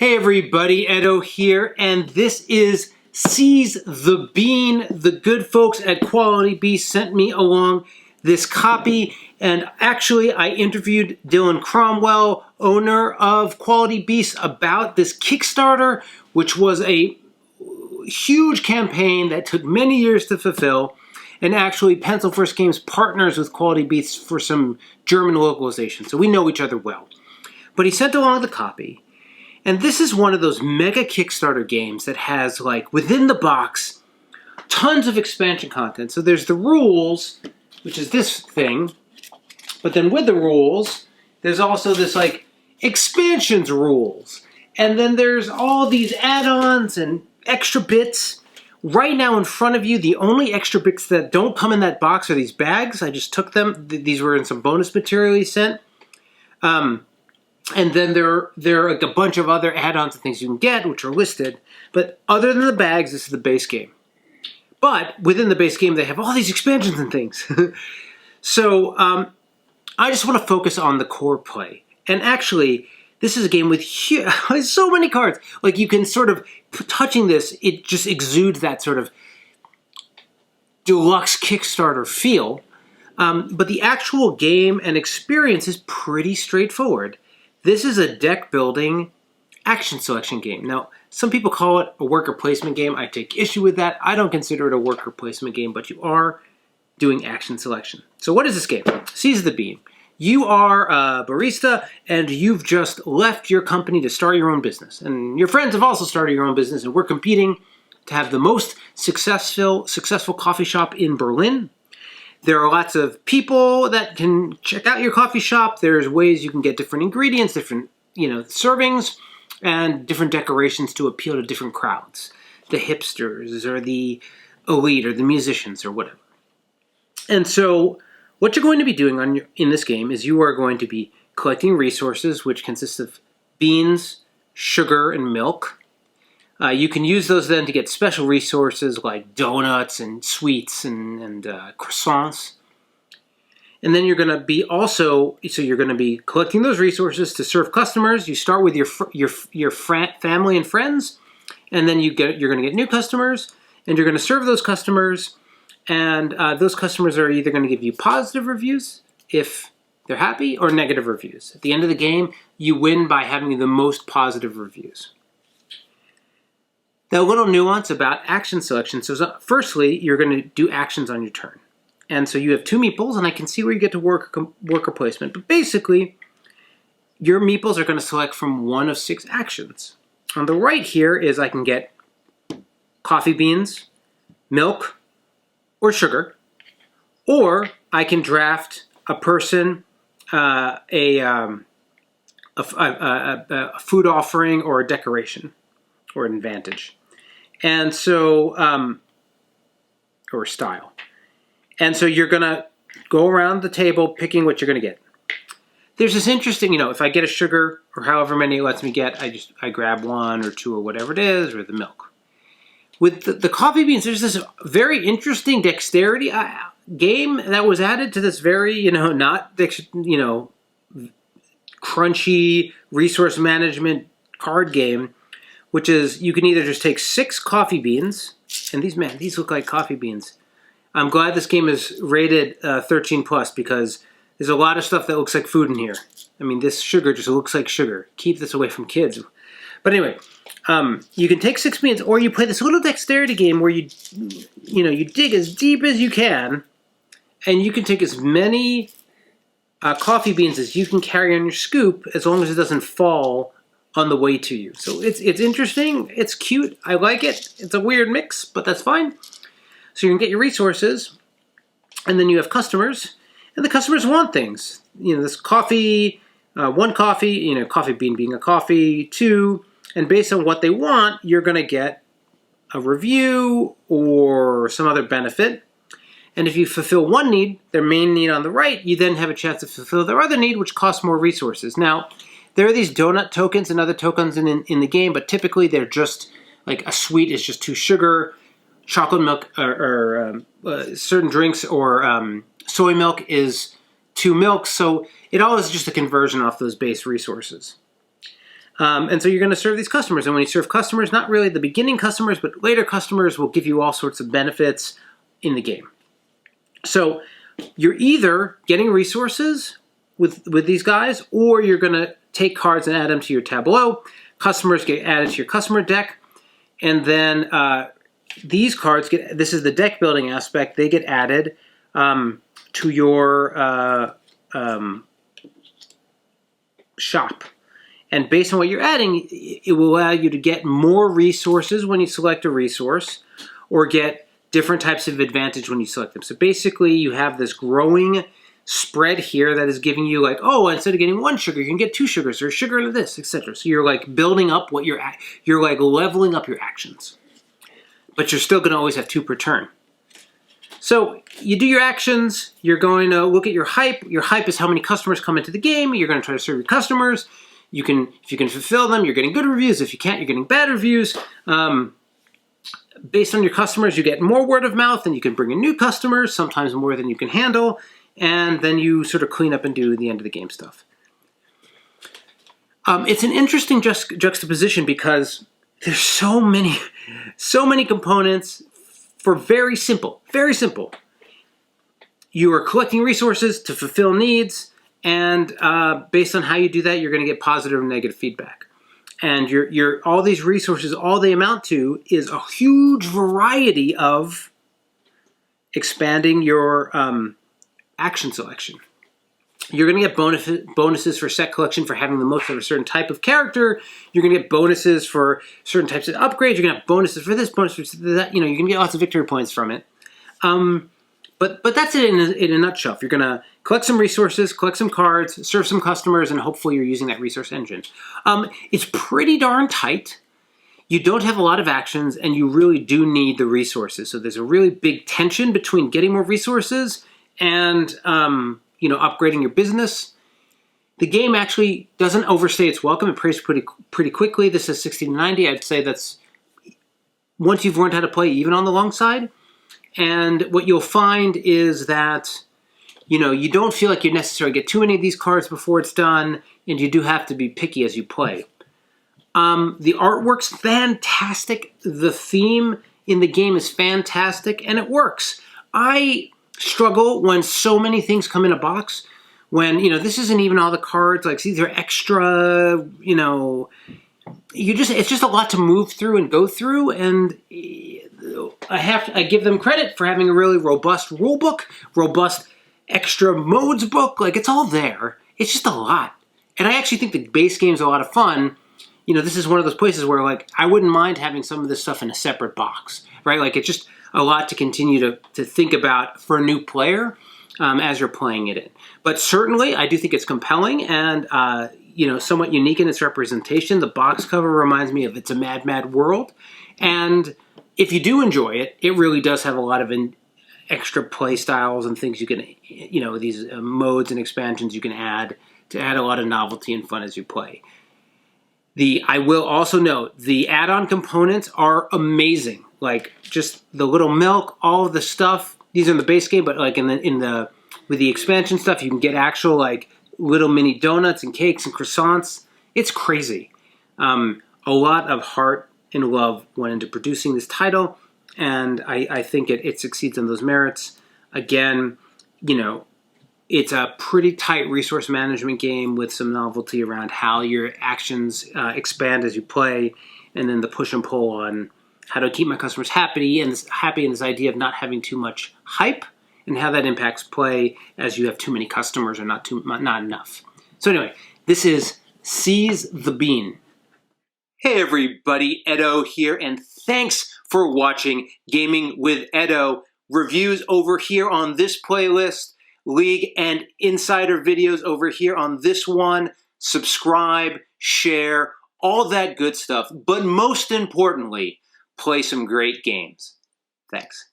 Hey everybody, Edo here, and this is Seize the Bean. The good folks at Quality Beast sent me along this copy, and actually I interviewed Dylan Cromwell, owner of Quality Beast, about this Kickstarter, which was a huge campaign that took many years to fulfill, and actually Pencil First Games partners with Quality Beast for some German localization, so we know each other well. But he sent along the copy. And this is one of those mega Kickstarter games that has, like, within the box, tons of expansion content. So there's the rules, which is this thing. But then with the rules, there's also this, like, expansions rules. And then there's all these add-ons and extra bits. Right now in front of you, the only extra bits that don't come in that box are these bags. I just took them. These were in some bonus material he sent. And then there are like a bunch of other add-ons and things you can get, which are listed. But other than the bags, this is the base game. But within the base game, they have all these expansions and things. So I just want to focus on the core play. And actually, this is a game with so many cards. Like, you can sort of, touching this, it just exudes that sort of deluxe Kickstarter feel. But the actual game and experience is pretty straightforward. This is a deck-building action selection game. Now, some people call it a worker placement game. I take issue with that. I don't consider it a worker placement game, but you are doing action selection. So what is this game? Seize the Bean. You are a barista, and you've just left your company to start your own business. And your friends have also started your own business, and we're competing to have the most successful coffee shop in Berlin. There are lots of people that can check out your coffee shop. There's ways you can get different ingredients, different, servings, and different decorations to appeal to different crowds. The hipsters, or the elite, or the musicians, or whatever. And so, what you're going to be doing in this game is you are going to be collecting resources, which consist of beans, sugar, and milk. You can use those then to get special resources like donuts and sweets and croissants. And then you're going to be you're going to be collecting those resources to serve customers. You start with your family and friends, and then you're going to get new customers, and you're going to serve those customers, and those customers are either going to give you positive reviews if they're happy, or negative reviews. At the end of the game, you win by having the most positive reviews. Now, a little nuance about action selection. So firstly, you're going to do actions on your turn. And so you have 2 meeples, and I can see where you get to worker placement. But basically, your meeples are going to select from one of 6 actions. On the right here is I can get coffee beans, milk, or sugar. Or I can draft a person, a food offering, or a decoration, or an advantage. And so, or style. And so you're going to go around the table picking what you're going to get. There's this interesting, if I get a sugar, or however many it lets me get, I grab 1 or 2 or whatever it is, or the milk. With the coffee beans, there's this very interesting dexterity game that was added to this very, not, crunchy resource management card game, which is you can either just take 6 coffee beans, and these look like coffee beans. I'm glad this game is rated 13 plus, because there's a lot of stuff that looks like food in here. I mean, this sugar just looks like sugar. Keep this away from kids. But anyway, you can take 6 beans, or you play this little dexterity game where you dig as deep as you can, and you can take as many coffee beans as you can carry on your scoop, as long as it doesn't fall on the way to you. So it's interesting, it's cute, I like it. It's a weird mix, but that's fine. So you can get your resources, and then you have customers, and the customers want things. This coffee, 1 coffee, coffee bean being a coffee, 2, and based on what they want, you're going to get a review or some other benefit. And if you fulfill one need, their main need on the right, you then have a chance to fulfill their other need, which costs more resources. Now, there are these donut tokens and other tokens in the game, but typically they're just, like, a sweet is just 2 sugar, chocolate milk, or certain drinks, or soy milk is 2 milk, so it all is just a conversion off those base resources. And so you're going to serve these customers. And when you serve customers, not really the beginning customers, but later customers will give you all sorts of benefits in the game. So you're either getting resources with these guys, or you're going to take cards and add them to your tableau. Customers get added to your customer deck. And then these cards get, this is the deck building aspect, they get added to your shop. And based on what you're adding, it will allow you to get more resources when you select a resource, or get different types of advantage when you select them. So basically, you have this growing spread here that is giving you like, oh, instead of getting 1 sugar, you can get 2 sugars, or sugar into this, etc. So you're like building up what you're like leveling up your actions. But you're still going to always have 2 per turn. So you do your actions, you're going to look at your hype. Your hype is how many customers come into the game. You're going to try to serve your customers. If you can fulfill them, you're getting good reviews. If you can't, you're getting bad reviews. Based on your customers, you get more word of mouth, and you can bring in new customers, sometimes more than you can handle. And then you sort of clean up and do the end of the game stuff. It's an interesting juxtaposition because there's so many components for very simple. You are collecting resources to fulfill needs, and based on how you do that, you're going to get positive and negative feedback. And all these resources, all they amount to is a huge variety of expanding your action selection. You're going to get bonuses for set collection for having the most of a certain type of character. You're going to get bonuses for certain types of upgrades. You're going to have bonuses for this, bonuses for that. You know, you're going to get lots of victory points from it. But that's it in a nutshell. You're going to collect some resources, collect some cards, serve some customers, and hopefully you're using that resource engine. It's pretty darn tight. You don't have a lot of actions, and you really do need the resources. So there's a really big tension between getting more resources and upgrading your business. The game actually doesn't overstay its welcome. It plays pretty quickly. This is 60 to 90. I'd say that's once you've learned how to play, even on the long side. And what you'll find is that, you don't feel like you necessarily get too many of these cards before it's done, and you do have to be picky as you play. The artwork's fantastic. The theme in the game is fantastic, and it works. I struggle when so many things come in a box. When, this isn't even all the cards. Like, these are extra, it's just a lot to move through and go through, and I give them credit for having a really robust rulebook, robust extra modes book. Like, it's all there. It's just a lot. And I actually think the base game's a lot of fun. This is one of those places where, like, I wouldn't mind having some of this stuff in a separate box, right? Like, it's just a lot to continue to think about for a new player as you're playing it in. But certainly, I do think it's compelling and, somewhat unique in its representation. The box cover reminds me of It's a Mad, Mad World. And if you do enjoy it, it really does have a lot of extra play styles and things you can, these modes and expansions you can add to add a lot of novelty and fun as you play. I will also note, the add-on components are amazing. Like, just the little milk, all of the stuff. These are in the base game, but like with the expansion stuff, you can get actual like little mini donuts and cakes and croissants. It's crazy. A lot of heart and love went into producing this title, and I think it succeeds on those merits. Again, it's a pretty tight resource management game with some novelty around how your actions expand as you play, and then the push and pull on how to keep my customers happy, and this idea of not having too much hype, and how that impacts play as you have too many customers or not enough. So anyway, this is Seize the Bean. Hey everybody, Edo here, and thanks for watching Gaming with Edo. Reviews over here on this playlist, League and Insider videos over here on this one. Subscribe, share, all that good stuff. But most importantly, play some great games. Thanks.